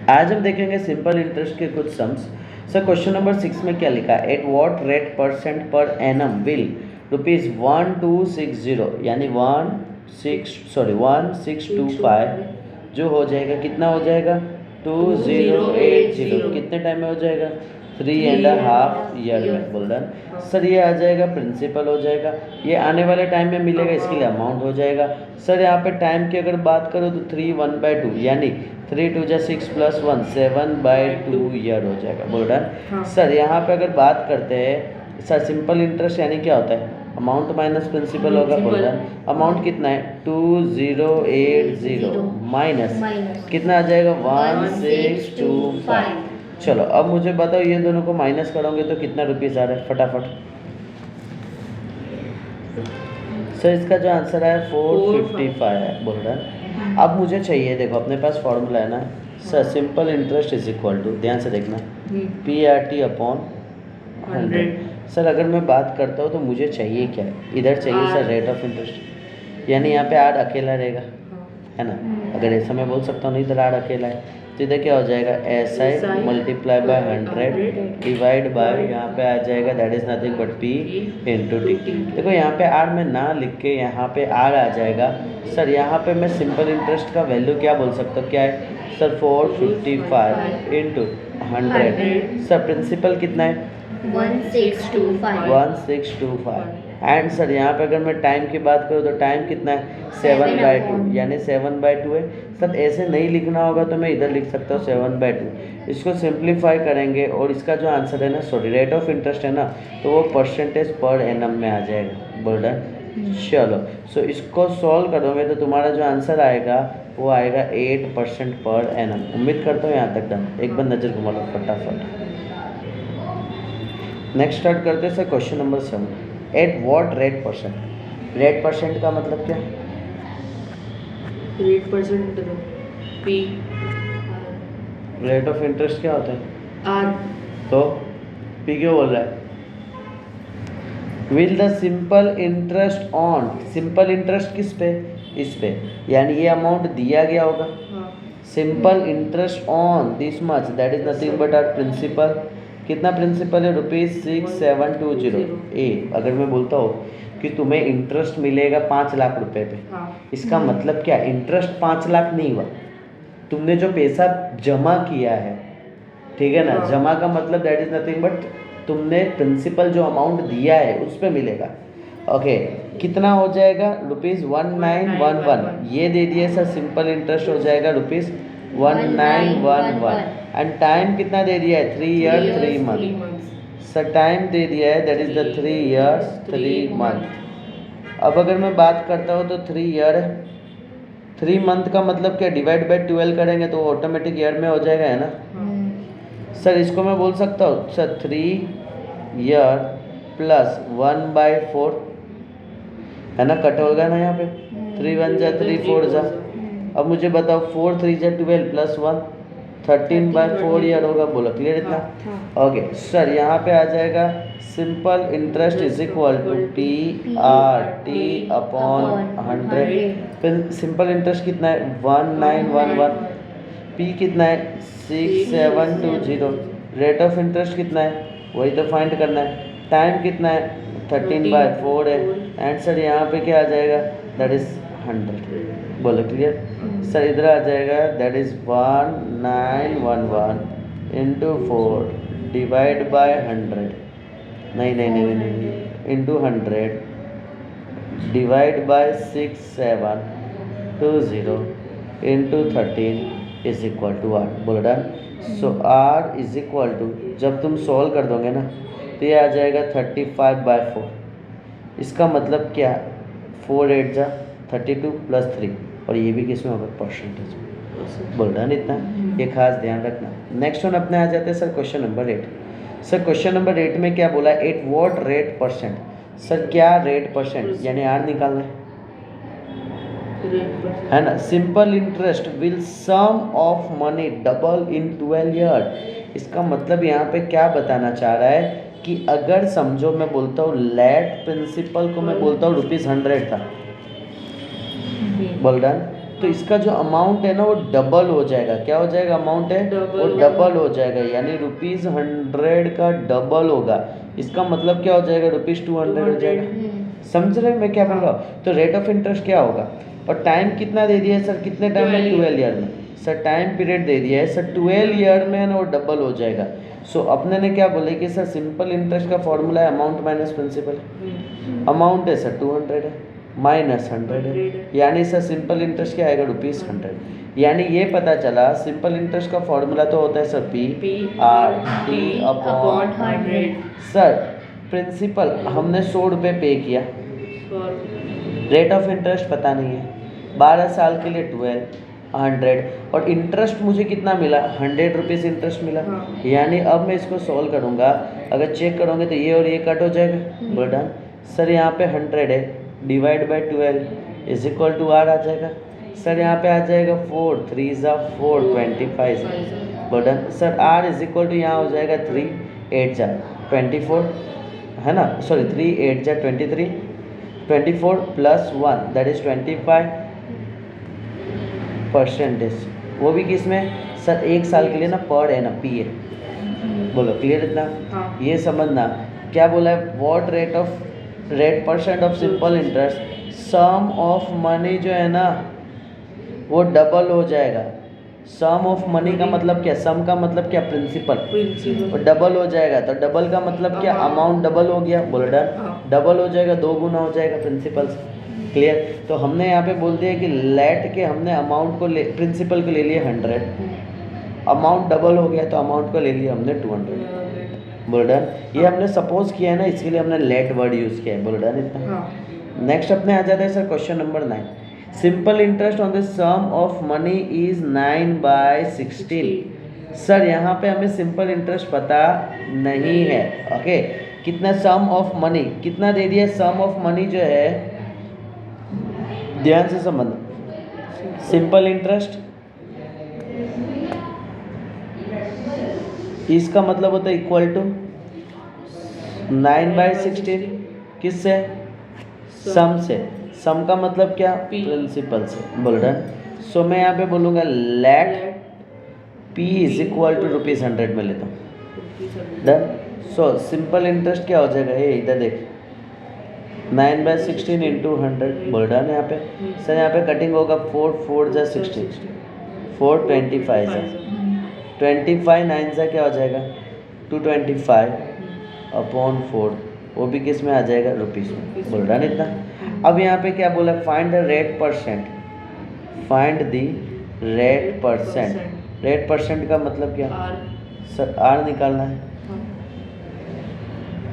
आज हम देखेंगे सिंपल इंटरेस्ट के कुछ सम्स। सर क्वेश्चन नंबर 6 में क्या लिखा है, eight what rate percent per annum will ₹1260 यानी 1625 जो हो जाएगा, कितना हो जाएगा 2080, कितने टाइम में हो जाएगा 3.5 ईयर में। बोल रहा सर ये आ जाएगा प्रिंसिपल हो जाएगा, ये आने वाले टाइम में मिलेगा, इसके लिए अमाउंट हो जाएगा। सर यहाँ पे टाइम की अगर बात करो तो 3 1/2 यानी 3 2 जा 6 + 1 7/2 ईयर हो जाएगा। बोल रहा सर यहाँ पे अगर बात करते हैं सर सिंपल इंटरेस्ट यानी क्या होता है, अमाउंट माइनस प्रिंसिपल होगा। बोल रहा अमाउंट कितना है 2080 माइनस कितना आ जाएगा 1625। चलो अब मुझे बताओ ये दोनों को माइनस करोगे तो कितना रुपीज़ आ रहा है फटाफट। सर इसका जो आंसर है 455 है। बोल रहा है अब मुझे चाहिए, देखो अपने पास फॉर्मूला है ना sir, simple interest is equal to, ध्यान से देखना, PRT/100। सर अगर मैं बात करता हूँ तो मुझे चाहिए क्या है, इधर चाहिए सर रेट ऑफ इंटरेस्ट, यानी यहाँ पे आर अकेला रहेगा है ना। अगर ऐसा मैं बोल सकता हूँ नहीं, इधर आर अकेला है तो इधर क्या हो जाएगा SI × 100 डिवाइड बाय यहाँ पे आ जाएगा that is nothing but P × T। देखो यहाँ पे आर में ना लिख के यहाँ पे आर आ जाएगा। सर यहाँ पे मैं सिंपल इंटरेस्ट का वैल्यू क्या बोल सकता हूँ, क्या है सर 455 × 100। सर प्रिंसिपल कितना है 1625 एंड सर यहाँ पे अगर मैं टाइम की बात करूँ तो टाइम कितना है 7/2 यानी 7/2 है। सर ऐसे नहीं लिखना होगा तो मैं इधर लिख सकता हूँ 7/2। इसको सिंप्लीफाई करेंगे और इसका जो आंसर है ना, सॉरी रेट ऑफ इंटरेस्ट है ना, तो वो परसेंटेज पर एनम में आ जाएगा। बोल रहा चलो सो इसको सॉल्व करोगे तो तुम्हारा जो आंसर आएगा वो आएगा 8% पर एनम। उम्मीद करता हूँ यहाँ तक डन। एक बार नज़र घुमा लो फटाफट। नेक्स्ट स्टार्ट करते हैं sir question number 7, eight what rate percent. Rate percent का मतलब क्या है, rate percent P rate of interest क्या होता है R, तो P क्यों बोल रहा है, will the simple interest on, simple interest किस पे, इस पे, यानी ये अमाउंट दिया गया होगा, simple interest on this much that is nothing but our principal. कितना प्रिंसिपल है ₹6720। अगर मैं बोलता हूँ कि तुम्हें इंटरेस्ट मिलेगा 5 लाख रुपए पे, इसका मतलब क्या, इंटरेस्ट 5 लाख नहीं हुआ, तुमने जो पैसा जमा किया है, ठीक है ना, जमा का मतलब दैट इज नथिंग बट तुमने प्रिंसिपल जो अमाउंट दिया है उस पर मिलेगा। ओके कितना हो जाएगा ₹1911, ये दे दिए सर, सिंपल इंटरेस्ट हो जाएगा ₹1911 एंड टाइम कितना दे दिया है 3 ईयर 3 मंथ। सर टाइम दे दिया है that is the 3 years 3 month. अब अगर मैं बात करता हूँ तो 3 ईयर है, 3 मंथ का मतलब क्या, डिवाइड बाय 12 करेंगे तो ऑटोमेटिक ईयर में हो जाएगा है ना। सर इसको मैं बोल सकता हूँ सर 3 ईयर प्लस 1/4 है ना, कट होगा ना यहाँ पे, 3 1 जा 3 4 जा। अब मुझे बताओ 4 3 जा 12 प्लस 1 13/4 ईयर होगा। बोलो क्लियर इतना। ओके सर यहाँ पे आ जाएगा simple interest is equal to PRT/100। फिर सिंपल इंटरेस्ट कितना है 1911, P कितना है 6720, रेट ऑफ इंटरेस्ट कितना है वही तो फाइंड करना है, टाइम कितना है 13/4 है एंड सर यहाँ पे क्या आ जाएगा दैट इज 100। बोलो क्लियर। सर इधर आ जाएगा दैट इज 1911 × 4 डिवाइड बाय 100, नहीं into 100 divide by 6720 × 13 is equal to R। बोलो done. So R is equal to, जब तुम सॉल्व कर दोगे ना तो ये आ जाएगा 35/4। इसका मतलब क्या, 4 8 जा 32 प्लस 3, और ये भी किस में होगा परसेंटेज में। बोल रहा है इतना, ये खास ध्यान रखना। नेक्स्ट वन अपने आ जाते हैं sir question number 8। Sir question number 8 में क्या बोला, at what rate percent. Sir क्या रेट परसेंट यानी आर निकालना है ना। Simple interest will sum of money double in 12 year. इसका मतलब यहाँ पे क्या बताना चाह रहा है कि अगर समझो मैं बोलता हूँ लेट प्रिंसिपल को मैं बोलता हूँ ₹100 था, बोल रहा तो इसका जो अमाउंट है ना वो डबल हो जाएगा। क्या हो जाएगा? अमाउंट है वो डबल हो जाएगा, यानी ₹100 का डबल होगा। इसका मतलब क्या हो जाएगा? ₹200 हो जाएगा। समझ रहे हैं मैं क्या बोल रहा हूँ? तो रेट ऑफ इंटरेस्ट क्या होगा? और टाइम कितना दे दिया है सर? कितने टाइम में? 12 ईयर में। सर टाइम पीरियड दे दिया है सर 12 ईयर में ना वो डबल हो जाएगा। सो अपने ने क्या बोले कि सर सिंपल इंटरेस्ट का फॉर्मूला है अमाउंट माइनस प्रिंसिपल। अमाउंट है सर 200 है माइनस 100 है, यानी सर सिंपल इंटरेस्ट क्या आएगा? ₹100। यानी ये पता चला सिंपल इंटरेस्ट का फॉर्मूला तो होता है sir PRT upon 100। Sir principal हमने ₹100 पे किया, रेट ऑफ इंटरेस्ट पता नहीं है, 12 साल के लिए 100 और इंटरेस्ट मुझे कितना मिला? ₹100 इंटरेस्ट मिला। यानी अब मैं इसको सॉल्व करूँगा, अगर चेक करोगे तो ये और ये कट हो जाएगा। बर्डन सर यहाँ पे 100 है, divide by 12 is equal to R आ जाएगा। सर यहाँ पे आ जाएगा 4 3 ज़ा 4 25 बर्डन। Sir R is equal to यहाँ हो जाएगा 3 8 जा 24 है ना, सॉरी 3 8 जा 23 24 प्लस 1 दैट इज 25 परसेंटेज। वो भी किस में सर? 1 साल के लिए ना पर है ना P है। बोलो क्लियर इतना? ये समझना क्या बोला है? What rate percent of simple interest, sum of money जो है ना वो डबल हो जाएगा। सम ऑफ मनी का मतलब क्या? सम का मतलब क्या? प्रिंसिपल। और डबल हो जाएगा तो डबल का मतलब क्या? अमाउंट डबल हो गया। बोलो डन। डबल हो जाएगा, 2 गुना हो जाएगा प्रिंसिपल से। क्लियर? तो हमने यहाँ पे बोल दिया कि लेट के हमने अमाउंट को प्रिंसिपल को ले लिया 100, अमाउंट डबल हो गया तो अमाउंट को ले लिया हमने 200। बोल्डन ये हमने सपोज किया है ना, इसके लिए हमने लेट वर्ड यूज़ किया है। बोल्डन इतना। नेक्स्ट अपने आ जाता है sir question number 9। Simple interest on the sum of money is 9/16। Sir यहाँ पे हमें सिंपल इंटरेस्ट पता नहीं है। ओके कितना सम ऑफ मनी कितना दे दिया? सम ऑफ मनी जो है ध्यान से समझ, सिंपल इंटरेस्ट इसका मतलब होता है इक्वल टू 9/16 किससे? सम से। सम का मतलब क्या? प्रिंसिपल से। बोल डन। सो मैं यहाँ पे बोलूँगा let P is equal to ₹100 में लेता हूँ। डन। सो सिंपल इंटरेस्ट क्या हो जाएगा? ये इधर देख 9/16 इंटू 100। बोल डन। यहाँ पे सर यहाँ पे कटिंग होगा 4 4 जा 16 4 25 जा 25 9 जा क्या हो जाएगा? 225 अपॉन 4, वो भी किस में आ जाएगा? रुपीस में। बोल रहा नहीं इतना। अब यहाँ पे क्या बोला? Find the rate percent. Find the rate percent. Rate percent का मतलब क्या? सर R निकालना है।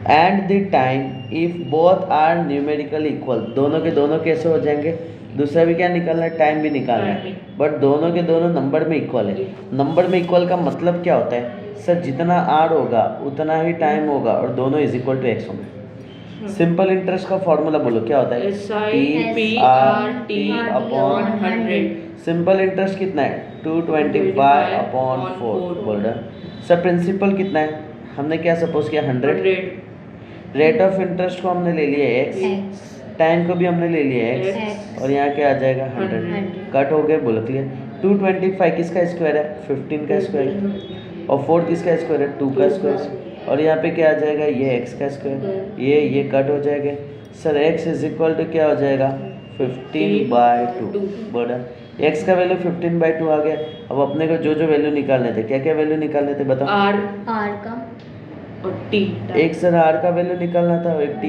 And the time if both are numerically equal. दोनों के दोनों कैसे हो जाएंगे? दूसरा भी क्या निकालना है? टाइम भी निकालना है, बट दोनों के दोनों नंबर में इक्वल है। नंबर में इक्वल का मतलब क्या होता है? सर जितना R होगा उतना ही टाइम होगा और दोनों इज इक्वल टू X होंगे। सिंपल इंटरेस्ट का फॉर्मूला बोलो क्या होता है? PRT upon 100। सिंपल इंटरेस्ट कितना है? 225 अपॉन 4। बोल रहा सर प्रिंसिपल कितना है? हमने क्या सपोज किया? 100। रेट ऑफ इंटरेस्ट को हमने ले लिया X, टाइम को भी हमने ले लिया X और यहाँ क्या आ जाएगा? 100। कट हो गए। बोलो क्लियर? 225 किसका स्क्वायर है? 15 का स्क्वायर है। और 4 किसका स्क्वायर है? 2 का स्क्वायर। और यहाँ पे क्या आ जाएगा? ये X का स्क्वायर। ये कट हो जाएगा। Sir X is equal to क्या हो जाएगा? 15/2। बर्डन X का वैल्यू 15/2 आ गया। अब अपने को जो जो वैल्यू निकालने थे, क्या क्या वैल्यू निकालने थे बताओ? R का और T। एक सर R का वैल्यू निकालना था और एक T।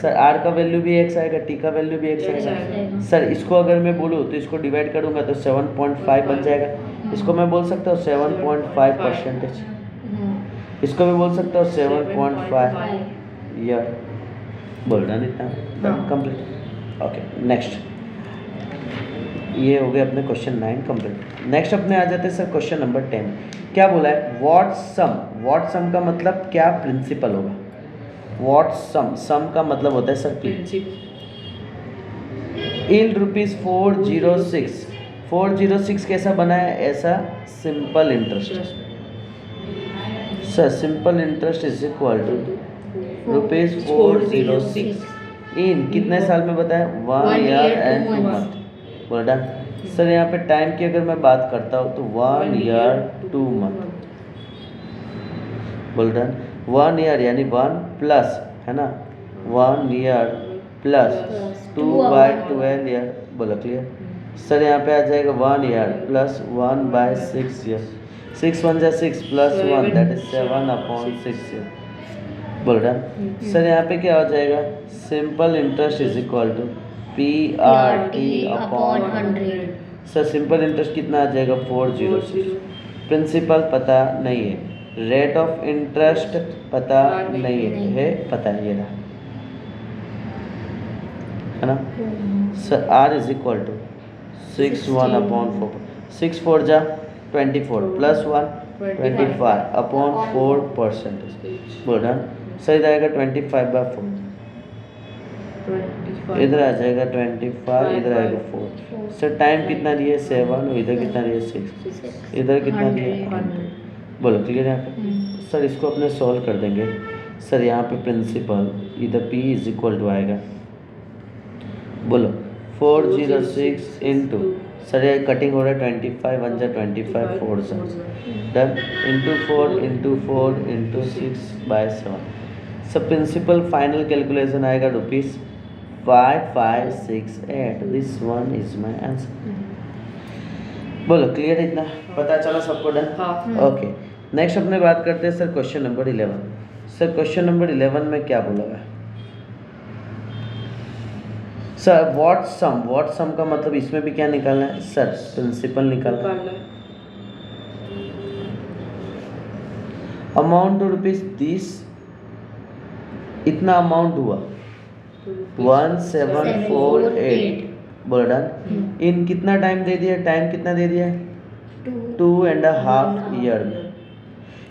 सर R का वैल्यू भी X आएगा, T का वैल्यू भी X आएगा। सर इसको अगर मैं बोलूँ तो इसको डिवाइड करूँगा तो 7.5 बन जाएगा। इसको मैं बोल सकता हूँ 7.5%। इसको भी बोल सकता हूँ 7.5 ईयर। बोल रहा नहीं था कंप्लीट। ओके नेक्स्ट, ये हो गया अपने क्वेश्चन 9 कंप्लीट। नेक्स्ट अपने आ जाते हैं सर क्वेश्चन नंबर 10। क्या बोला है? व्हाट सम का मतलब क्या? प्रिंसिपल होगा। व्हाट सम का मतलब होता है सर प्रिंसिपल। इन ₹406 406 कैसा बना है? ऐसा simple interest. Sir simple interest is equal to ₹406 in कितने साल में बताया? 1 ईयर एंड 2 मंथ। बोल डन। सर यहाँ पे टाइम की अगर मैं बात करता हूँ तो 1 ईयर 2 मंथ बोल रहे हैं 1 ईयर यानी 1 प्लस है ना 1 ईयर प्लस 2/12 ईयर बोलो क्लियर। सर यहाँ पे आ जाएगा 1 ईयर प्लस 1/6 ईयर 6 1 जा 6 प्लस 1 दैट इज 7/6 ईयर बोल रहे हैं। सर यहाँ पे क्या हो जाएगा simple interest is equal to PRT upon 100। Sir simple interest कितना आ जाएगा 406। प्रिंसिपल पता नहीं है रेट ऑफ इंटरेस्ट पता नहीं है पता है ये रहा है ना। Sir R is equal to 6/1/4 6 4 जा 24 प्लस 1 25 अपॉन 4% बोल रहा सर इधर आएगा 25/4 इधर आ जाएगा 25 इधर आएगा 4। सर टाइम कितना दिया 7 इधर कितना दिया 6 इधर कितना दिया 100 बोलो क्लियर यहाँ पे। सर इसको अपने सॉल्व कर देंगे। सर यहाँ पे प्रिंसिपल इधर P इज इक्वल टू आएगा बोलो 406 इंटू सर ये कटिंग हो रहा है 25 1 जा 25 4 जा डन इंटू 4 इंटू 6/7। सब प्रिंसिपल फाइनल कैलकुलेशन आएगा rupees 5568 this one is my answer बोलो क्लियर इतना पता चला सबको डन ओके। नेक्स्ट अपने बात करते हैं sir question number 11। Sir question number 11 में क्या बोला है सर व्हाट सम का मतलब इसमें भी क्या निकालना है सर प्रिंसिपल निकालना है अमाउंट रुपीज 30 इतना अमाउंट हुआ 1748 बोल डन इन कितना टाइम दे दिया टाइम कितना दे दिया 2.5 ईयर में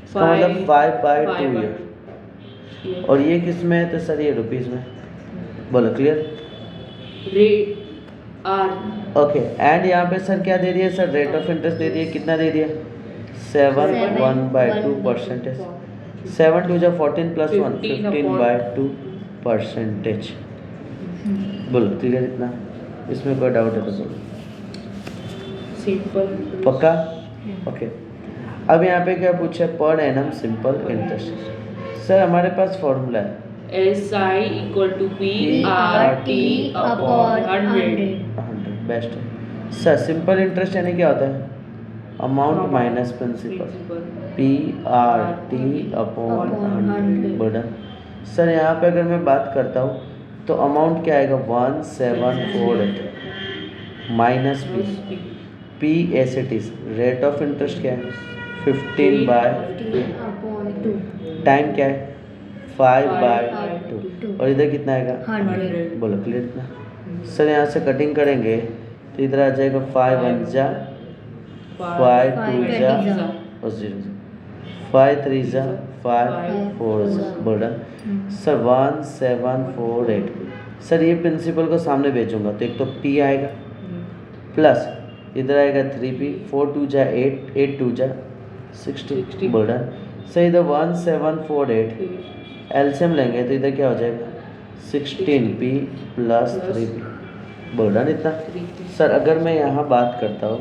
इसका मतलब 5/2 ईयर और ये किस में है तो सर ये रुपीज में बोलो क्लियर ओके एंड यहाँ पे सर क्या दे दिया सर रेट ऑफ इंटरेस्ट दे दिया कितना दे दिया 7/1/2% 7 2 जा 14 प्लस 1 15/2%। बोलो क्लियर इतना इसमें कोई डाउट है तो बोलो सिंपल पक्का ओके। अब यहाँ पे क्या पूछा per annum simple interest sir हमारे पास फॉर्मूला है SI equal to PRT upon 100 best है सर सिंपल इंटरेस्ट यानी क्या होता है amount minus principal PRT upon 100 बर्डन। सर यहाँ पे अगर मैं बात करता हूँ तो अमाउंट क्या आएगा 1748 minus P S it is rate of interest क्या है 15/2 टाइम क्या है 5/2 और इधर कितना आएगा 100। बोलो क्लियर इतना। सर यहाँ से कटिंग करेंगे तो इधर आ जाएगा 5 1 जा 5 2 जा और 0 5 3 जा 5 4 जा बोल सर 1748 सर ये प्रिंसिपल को सामने भेजूंगा तो एक तो P आएगा प्लस इधर आएगा 3P 4 2 जा 8 8 2 जा 60 बोल सर इधर 1748 एलसीएम लेंगे तो इधर क्या हो जाएगा 16P प्लस 3P बोल रहा इतना। सर अगर मैं यहाँ बात करता हूँ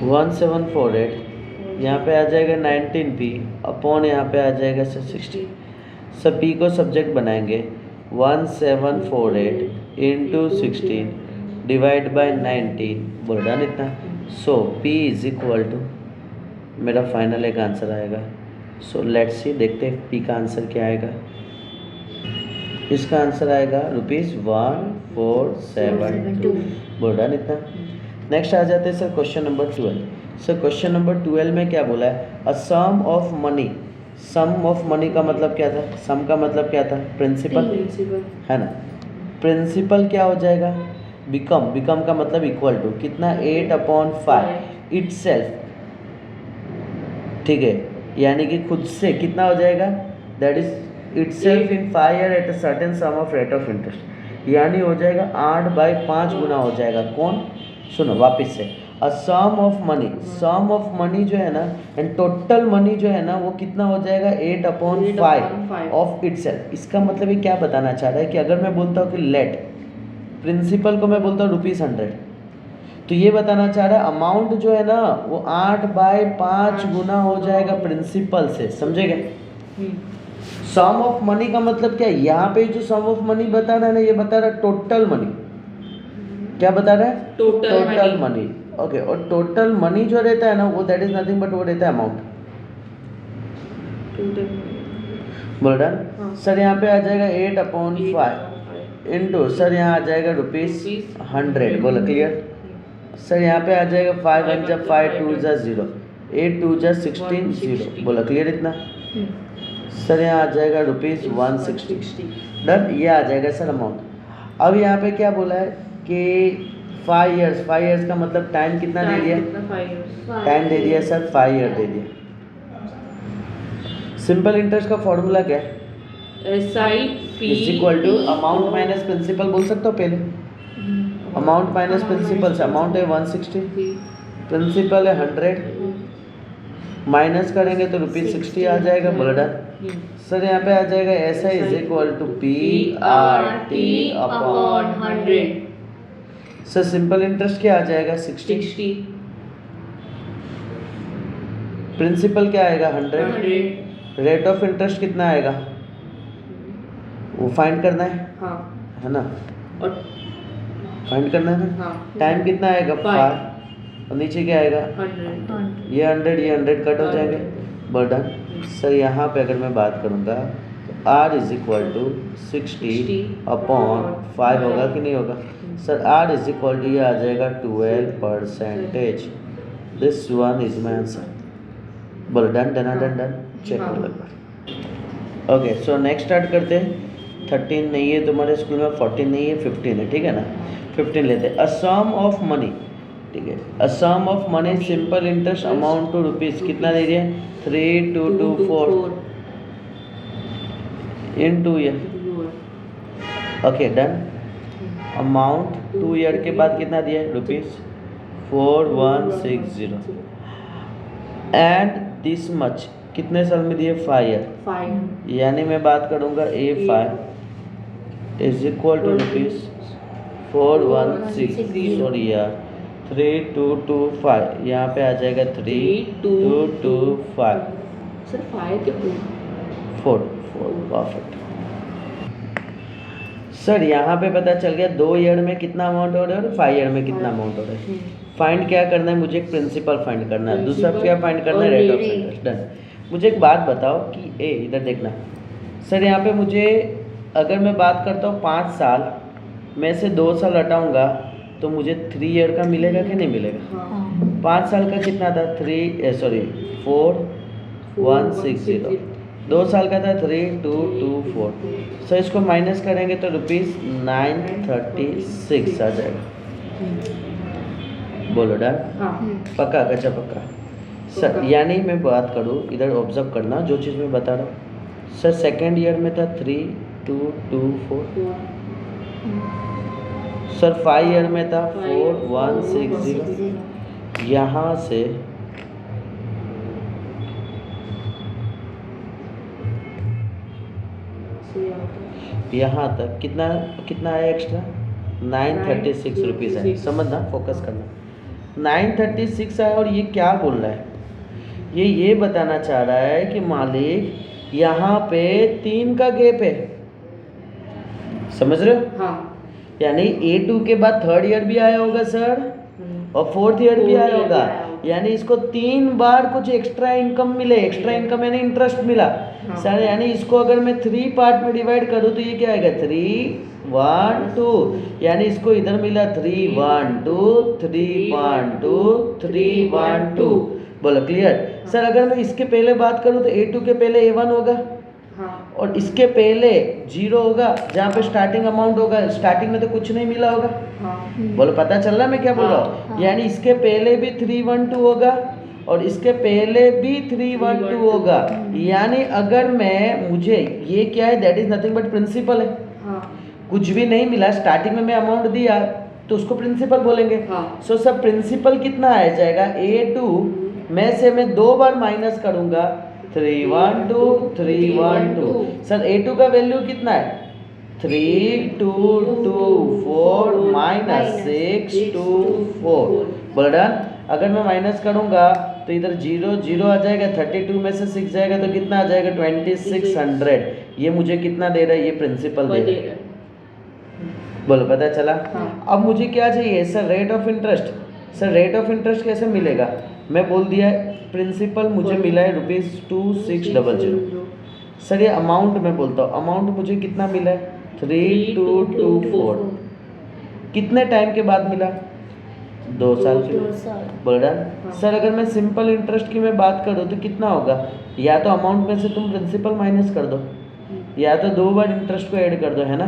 1748 यहाँ पे आ जाएगा 19P अपॉन यहाँ पे आ जाएगा सर 60। सर P को सब्जेक्ट बनाएंगे 1748 इंटू 16 डिवाइड बाय 19 बोल रहा इतना। सो P इज इक्वल टू मेरा फाइनल एक आंसर आएगा। सो लेट्स सी देखते हैं P का आंसर क्या आएगा। इसका आंसर आएगा ₹1472 बोल रहा इतना। नेक्स्ट आ जाते हैं sir question number 12। Sir question number 12 में क्या बोला है uh sum of money. Sum of money का मतलब क्या था सम का मतलब क्या था प्रिंसिपल है ना। प्रिंसिपल क्या हो जाएगा बिकम का मतलब इक्वल टू कितना 8/5 इटसेल्फ ठीक है यानी कि खुद से कितना हो जाएगा that is itself in 5 year at a certain some of rate of interest यानी हो जाएगा 8/5 गुना हो जाएगा कौन सुनो वापस से uh sum of money, sum of money जो है ना एंड टोटल मनी जो है ना वो कितना हो जाएगा 8/5 ऑफ इटसेल्फ। इसका मतलब ये क्या बताना चाह रहा है कि अगर मैं बोलता हूँ कि लेट प्रिंसिपल को मैं बोलता हूँ ₹100, तो ये बताना चाह रहा है अमाउंट जो है ना वो 8/5 गुना हो जाएगा प्रिंसिपल से, समझे क्या? सम ऑफ मनी का मतलब क्या है? यहाँ पे जो सम ऑफ मनी बता रहा है ना ये बता रहा है टोटल मनी। क्या बता रहा है? Total money. ओके, और टोटल मनी जो रहता है ना वो दैट इज नथिंग बट वो रहता है अमाउंट। बोल रहा सर यहाँ पे आ जाएगा 8/5 इंटू सर यहाँ आ जाएगा ₹100। बोला क्लियर? सर यहाँ पे आ जाएगा 5 1 जा 5 2 जा 0 8 2 जा 16 0। बोला क्लियर इतना? सर यहाँ आ जाएगा ₹160। डन, ये आ जाएगा सर अमाउंट। अब यहाँ पे क्या बोला है कि 5 इयर्स का मतलब टाइम कितना दे दिया? टाइम दे दिया सर 5 ईयर दे दिया। सिंपल इंटरेस्ट का फॉर्मूला क्या है? SI is equal to amount minus principal. बोल सकते हो पहले? अमाउंट माइनस प्रिंसिपल से अमाउंट है 160, प्रिंसिपल है 100, माइनस करेंगे तो ₹60 आ जाएगा। बोला डन। सर यहाँ पे आ जाएगा SI is equal to PRT upon 100। Sir simple interest क्या आ जाएगा? 60। प्रिंसिपल क्या आएगा? 100। रेट ऑफ इंटरेस्ट कितना आएगा वो फाइंड करना है ना? और फाइंड करना है ना? टाइम कितना आएगा? 5 और नीचे क्या आएगा? 100। ये 100 कट हो जाएंगे। बर्डन सर यहाँ पे अगर मैं बात करूँगा तो R is equal to 60 upon 5 होगा कि नहीं होगा? Sir R is equal to ये आ जाएगा 12%। This one is my answer. बोलो डन डन चेक कर लो। ओके, सो नेक्स्ट स्टार्ट करते हैं। 13 नहीं है तुम्हारे स्कूल में, 14 नहीं है, 15 है, ठीक है ना? 15 लेते हैं। अ सम ऑफ मनी, ठीक है, uh sum of money simple interest amount two rupees कितना दे दिया? 3224 in 2 year. Okay done. Amount 2 year के बाद कितना दिया है? ₹4160 एंड दिस मच कितने साल में दिए? 5 ईयर। यानी मैं बात करूँगा A5 is equal to ₹4160, sorry यार 3225, यहाँ पे आ जाएगा 3225। सर 5 के 4 परफेक्ट। सर यहाँ पे पता चल गया 2 ईयर में कितना अमाउंट हो रहा है और 5 ईयर में कितना अमाउंट हो रहा है। फाइंड क्या करना है मुझे? एक प्रिंसिपल फाइंड करना है, दूसरा क्या फाइंड करना है? Rate of interest. डन। मुझे एक बात बताओ कि इधर देखना सर, यहाँ पे मुझे अगर मैं बात करता हूँ 5 साल में से 2 साल हटाऊंगा तो मुझे 3 ईयर का मिलेगा कि नहीं मिलेगा? 5 साल का कितना था? 4160। 2 साल का था 3224। सर इसको माइनस करेंगे तो ₹936 आ जाएगा। बोलो डन। पक्का? कच्चा पक्का? सर यानी मैं बात करूँ, इधर ऑब्जर्व करना जो चीज़ मैं बता रहा हूँ। सर सेकेंड ईयर में था 3224, सर 5 ईयर में था 4160। यहाँ से यहाँ तक कितना कितना आया एक्स्ट्रा? 936 रुपीज़ है। समझना, फोकस करना। 936 आया और ये क्या बोल रहा है? ये बताना चाह रहा है कि मालिक यहाँ पे 3 का गैप है, समझ रहे हो? यानी A2 के बाद 3rd ईयर भी आया होगा सर और 4th ईयर भी आया होगा। यानी इसको 3 बार कुछ एक्स्ट्रा इनकम मिले। एक्स्ट्रा इनकम यानी इंटरेस्ट मिला सर। यानी इसको अगर मैं 3 पार्ट में डिवाइड करूँ तो ये क्या आएगा? 3 1 2, यानी इसको इधर मिला 3 1 2 3 1 2 3 1 2। बोलो क्लियर? सर अगर मैं इसके पहले बात करूँ तो A2 के पहले A1 होगा और इसके पहले 0 होगा जहाँ पे स्टार्टिंग अमाउंट होगा। स्टार्टिंग में तो कुछ नहीं मिला होगा। बोलो पता चल रहा मैं क्या बोल रहा हूँ? यानी इसके पहले भी 3 1 2 होगा और इसके पहले भी 3 1 2 होगा। यानी अगर मैं मुझे ये क्या है? That is nothing but principal है। कुछ भी नहीं मिला, स्टार्टिंग में मैं अमाउंट दिया तो उसको प्रिंसिपल बोलेंगे। हाँ। सो सर प्रिंसिपल कितना आ जाएगा, A2 में से मैं 2 बार माइनस करूंगा 312 312। सर A2 का वैल्यू कितना है 3224 माइनस 624। बोल डन। अगर मैं माइनस करूंगा तो इधर 0 0 आ जाएगा, 32 में से 6 जाएगा तो कितना आ जाएगा 2600। ये मुझे कितना दे रहा है, ये प्रिंसिपल दे रहा है। बोलो पता चला। हाँ। अब मुझे क्या चाहिए sir, rate of interest. Sir rate of interest कैसे मिलेगा, मैं बोल दिया प्रिंसिपल मुझे मिला है ₹2600। सर ये अमाउंट मैं बोलता हूँ, अमाउंट मुझे कितना मिला है 3224। कितने टाइम के बाद मिला, 2 साल के। 2 साल। बोल रहा सर अगर मैं सिंपल इंटरेस्ट की मैं बात करूँ तो कितना होगा, या तो अमाउंट में से तुम प्रिंसिपल माइनस कर दो, या तो 2 बार इंटरेस्ट को ऐड कर दो, है ना।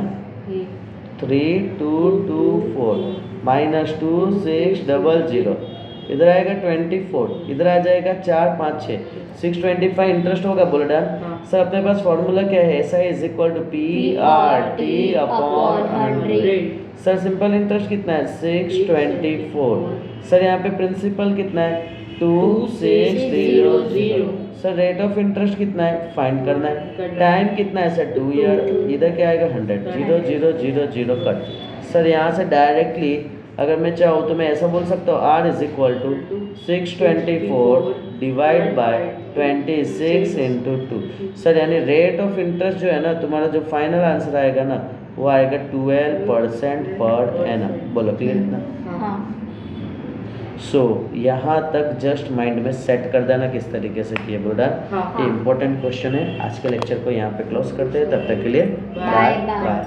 3224 माइनस 2600, इधर आएगा 24, इधर आ जाएगा 4 5 6 625 इंटरेस्ट होगा। बोल डन। सर अपने पास फॉर्मूला क्या है, SI is equal to PRT upon 100। Sir simple interest कितना है 624। सर यहाँ पे प्रिंसिपल कितना है 2600। सर रेट ऑफ इंटरेस्ट कितना है फाइंड करना है। टाइम कितना है सर 2 ईयर। इधर क्या आएगा 100 0 0 0 0 कट। सर यहाँ से डायरेक्टली अगर मैं चाहूँ तो मैं ऐसा बोल सकता हूँ R is equal to 624 divide by 26 into 2। Sir यानी रेट ऑफ इंटरेस्ट जो है ना, तुम्हारा जो फाइनल आंसर आएगा ना वो आएगा 12% पर एनम। बोलो क्लियर इतना। हाँ। सो यहाँ तक जस्ट माइंड में सेट कर देना किस तरीके से किए। बोल रहा हाँ। ये इंपॉर्टेंट क्वेश्चन है। आज के लेक्चर को यहाँ पे क्लोज करते हैं, तब तक के लिए बाय बाय। बाय।